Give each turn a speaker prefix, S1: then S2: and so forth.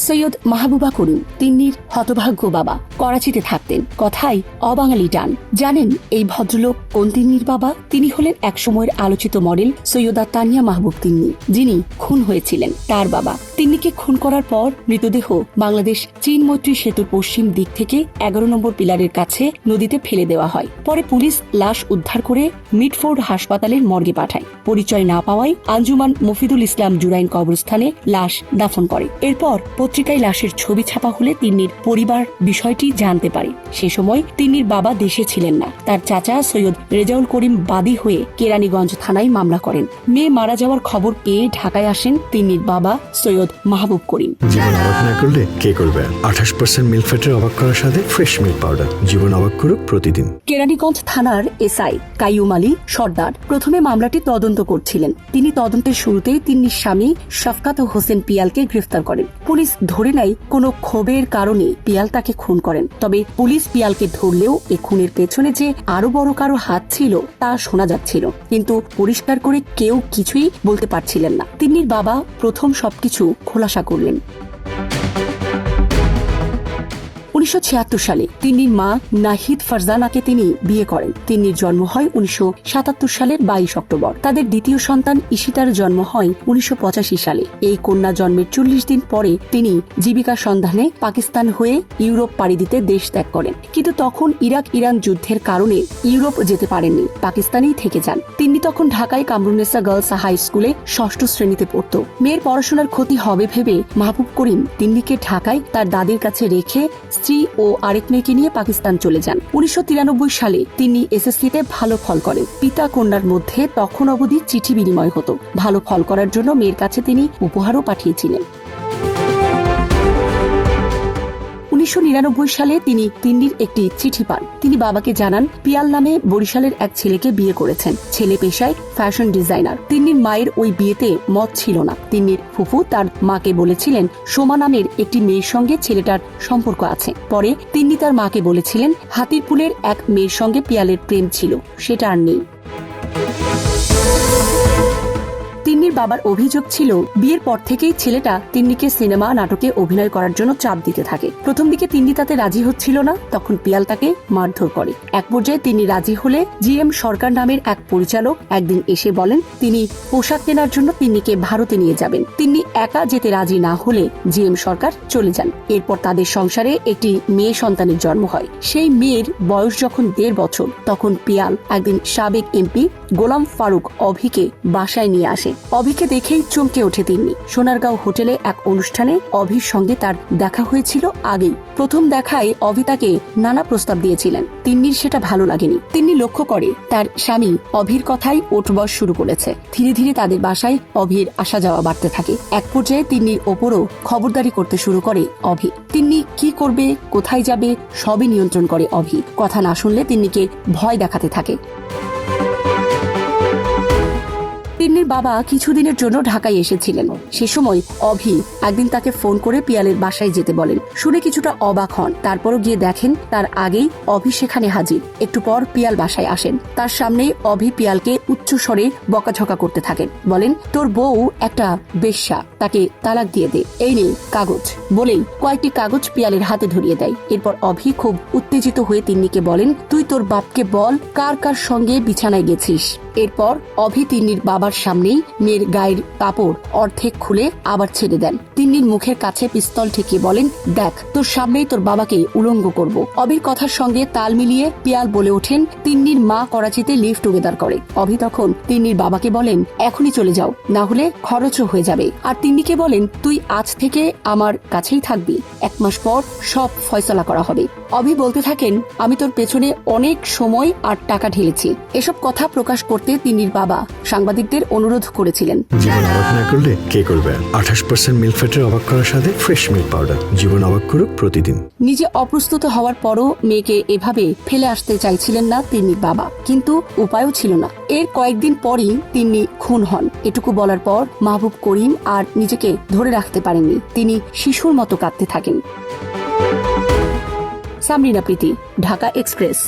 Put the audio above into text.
S1: সৈয়দ মাহবুবা করিম তিন্নির হতভাগ্য বাবা করাচিতে থাকতেন। কথায় অবাঙালি টান। জানেন এই ভদ্রলোক কোন তিন্নির বাবা? তিনি হলেন একসময়ের আলোচিত মডেল সৈয়দা তানিয়া মাহবুব তিন্নি, যিনি খুন হয়েছিলেন। তার বাবা তিন্নিকে খুন করার পর মৃতদেহ বাংলাদেশ চীন মৈত্রী সেতুর পশ্চিম দিক থেকে 11 নম্বর পিলারের কাছে নদীতে ফেলে দেওয়া হয়। পরে পুলিশ লাশ উদ্ধার করে মিডফোর্ড হাসপাতালের মর্গে পাঠায়। পরিচয় না পাওয়ায় আঞ্জুমান মফিদুল ইসলাম জুরাইন কবরস্থানে লাশ দাফন করে। এরপর পত্রিকায় লাশের ছবি ছাপা হলে তিন্নির পরিবার বিষয়টি জানতে পারে। সে সময় তিন্নির বাবা দেশে ছিলেন না। তার চাচা সৈয়দ রেজাউল করিম বাদী হয়ে কেরানীগঞ্জ থানায় মামলা করেন। মেয়ে মারা যাওয়ার খবর পেয়ে ঢাকায় আসেন তিন্নির বাবা সৈয়দ মাহবুব করিম।
S2: জীবন অবাক না করলে কে করবে? 28% মিল্ক ফ্যাটের অবাক করার সাথে ফ্রেশ মিল্ক পাউডার। জীবন অবাক করুক প্রতিদিন।
S1: কেরানীগঞ্জ থানার এসআই কাইয়ুম আলী সর্দার প্রথমে মামলাটি তদন্ত করছিলেন। তিনি তদন্তের শুরুতেই তিন্নির স্বামী শফকাত হোসেন পিয়ালকে গ্রেফতার করেন। পুলিশ ধরে নেয় কোনো ক্ষোভের কারণে পিয়াল তাকে খুন করেন। তবে পুলিশ পিয়ালকে ধরলেও এ খুনের পেছনে যে আরো বড় কারো হাত ছিল তা শোনা যাচ্ছিল, কিন্তু পরিষ্কার করে কেউ কিছুই বলতে পারছিলেন না। তিন্নির বাবা প্রথম সবকিছু খোলাসা করলেন। 1976 সালে তিন্নির মা নাহিদ ফারজানাকে তিনি বিয়ে করেন। তিন্নির জন্ম হয় 1977 সালের 22 অক্টোবর। তাদের দ্বিতীয় সন্তান ঈশিতার জন্ম হয় 1985 সালে। এই কন্যা জন্মের 40 দিন পরে তিনি জীবিকার সন্ধানে পাকিস্তান হয়ে ইউরোপ পাড়ি দিতে দেশ ত্যাগ করেন। কিন্তু তখন ইরাক ইরান যুদ্ধের কারণে ইউরোপ যেতে পারেননি, পাকিস্তানেই থেকে যান। তিন্নি তখন ঢাকায় কামরুন্নেসা গার্লস হাই স্কুলে 6ষ্ঠ শ্রেণীতে পড়ত। মেয়ের পড়াশোনার ক্ষতি হবে ভেবে মাহবুব করিম তিন্নিকে ঢাকায় তার দাদির কাছে রেখে স্ত্রী ও আরেক মেয়েকে নিয়ে পাকিস্তান চলে যান। 1993 সালে তিনি এসএসসিতে ভালো ফল করেন। পিতা কন্যার মধ্যে তখন অবধি চিঠি বিনিময় হতো। ভালো ফল করার জন্য মেয়ের কাছে তিনি উপহারও পাঠিয়েছিলেন। 1999 সালে তিনি তিন্নির একটি চিঠি পান। তিনি বাবাকে জানান পিয়াল নামে বরিশালের এক ছেলেকে বিয়ে করেছেন। ছেলে পেশায় ফ্যাশন ডিজাইনার। তিন্নির মায়ের ওই বিয়েতে মত ছিল না। তিন্নির ফুফু তার মাকে বলেছিলেন সোমা নামের একটি মেয়ের সঙ্গে ছেলেটার সম্পর্ক আছে। পরে তিন্নি তার মাকে বলেছিলেন হাতিরপুলের এক মেয়ের সঙ্গে পিয়ালের প্রেম ছিল, সেটা আর নেই। তিন্নির বাবার অভিযোগ ছিল বিয়ের পর থেকেই ছেলেটা তিন্নিকে সিনেমা নাটকে অভিনয় করার জন্য চাপ দিতে থাকে। প্রথম দিকে তিন্নি তাতে রাজি হচ্ছিল না, তখন পিয়াল তাকে মারধর করে। এক পর্যায়ে তিন্নি রাজি হলে জিএম সরকার নামের এক পরিচালক একদিন এসে বলেন তিনি পোশাক কেনার জন্য তিন্নিকে ভারতে নিয়ে যাবেন। তিন্নি একা যেতে রাজি না হলে জিএম সরকার চলে যান। এরপর তাদের সংসারে একটি মেয়ে সন্তানের জন্ম হয়। সেই মেয়ের বয়স যখন 1.5 বছর, তখন পিয়াল একদিন সাবেক এমপি গোলাম ফারুক অভিকে বাসায় নিয়ে আসে। অভিকে দেখেই চমকে ওঠে তিন্নি। সোনারগাঁও হোটেলে এক অনুষ্ঠানে অভির সঙ্গে তার দেখা হয়েছিল আগেই। প্রথম দেখায় অভি তাকে নানা প্রস্তাব দিয়েছিলেন। তিন্নির সেটা ভালো লাগেনি। তিন্নি লক্ষ্য করে তার স্বামী অভির কথাই ওঠবস শুরু করেছে। ধীরে ধীরে তাদের বাসায় অভির আসা যাওয়া বাড়তে থাকে। এক পর্যায়ে তিন্নির ওপরও খবরদারি করতে শুরু করে অভি। তিন্নি কি করবে, কোথায় যাবে, সবই নিয়ন্ত্রণ করে অভি। কথা না শুনলে তিন্নিকে ভয় দেখাতে থাকে। তিন্নির বাবা কিছুদিনের জন্য ঢাকায় এসেছিলেন। সে সময় অভি একদিন তাকে ফোন করে পিয়ালের বাসায় যেতে বলেন। শুনে কিছুটা অবাক হন। তারপরও গিয়ে দেখেন তার আগেই অভি সেখানে হাজির। একটু পর পিয়াল বাসায় আসেন। তার সামনেই অভি পিয়ালকে উচ্চ স্বরে বকাঝকা করতে থাকেন। বলেন তোর বউ একটা বেশ্যা, তাকে তালাক দিয়ে দে, এই নে কাগজ। বলেই কয়েকটি কাগজ পিয়ালের হাতে ধরিয়ে দেয়। এরপর অভি খুব উত্তেজিত হয়ে তিন্নিকে বলেন তুই তোর বাপকে বল কার কার সঙ্গে বিছানায় গেছিস। এরপর অভি তিন্নির বাবার সামনেই মেয়ের গায়ের কাপড় অর্ধেক খুলে আবার ছেড়ে দেন। তিন্নির মুখের কাছে পিস্তল ঠেকিয়ে বলেন দেখ তোর সামনেই তোর বাবাকে উলঙ্গ করব। অভির কথার সঙ্গে তাল মিলিয়ে পিয়াল বলে ওঠেন তিন্নির মা করাচিতে লিভ টুগেদার করে। অভি তখন তিন্নির বাবাকে বলেন এখনই চলে যাও, না হলে খরচও হয়ে যাবে। আর তিন্নিকে বলেন তুই আজ থেকে আমার কাছেই থাকবি, 1 মাস পর সব ফয়সলা করা হবে। অভি বলতে থাকেন আমি তোর পেছনে অনেক সময় আর টাকা ঢেলেছি। এসব কথা প্রকাশ করতে তিন্নির বাবা সাংবাদিকদের অনুরোধ করেছিলেন
S2: জীবন অবাক না করলে কে করবে? 28% মিল্ক ফ্যাটের অবাক করার সাথে ফ্রেশ মিল্ক পাউডার। জীবন অবাক করুক প্রতিদিন।
S1: নিজে অপ্রস্তুত হওয়ার পরও মেয়েকে এভাবে ফেলে আসতে চাইছিলেন না তিন্নির বাবা, কিন্তু উপায়ও ছিল না। এর কয়েকদিন পরই তিন্নি খুন হন। এটুকু বলার পর মাহবুব করিম আর নিজেকে ধরে রাখতে পারেননি। তিনি শিশুর মতো কাঁদতে থাকেন। সামরিনা প্রীতি, ঢাকা এক্সপ্রেস।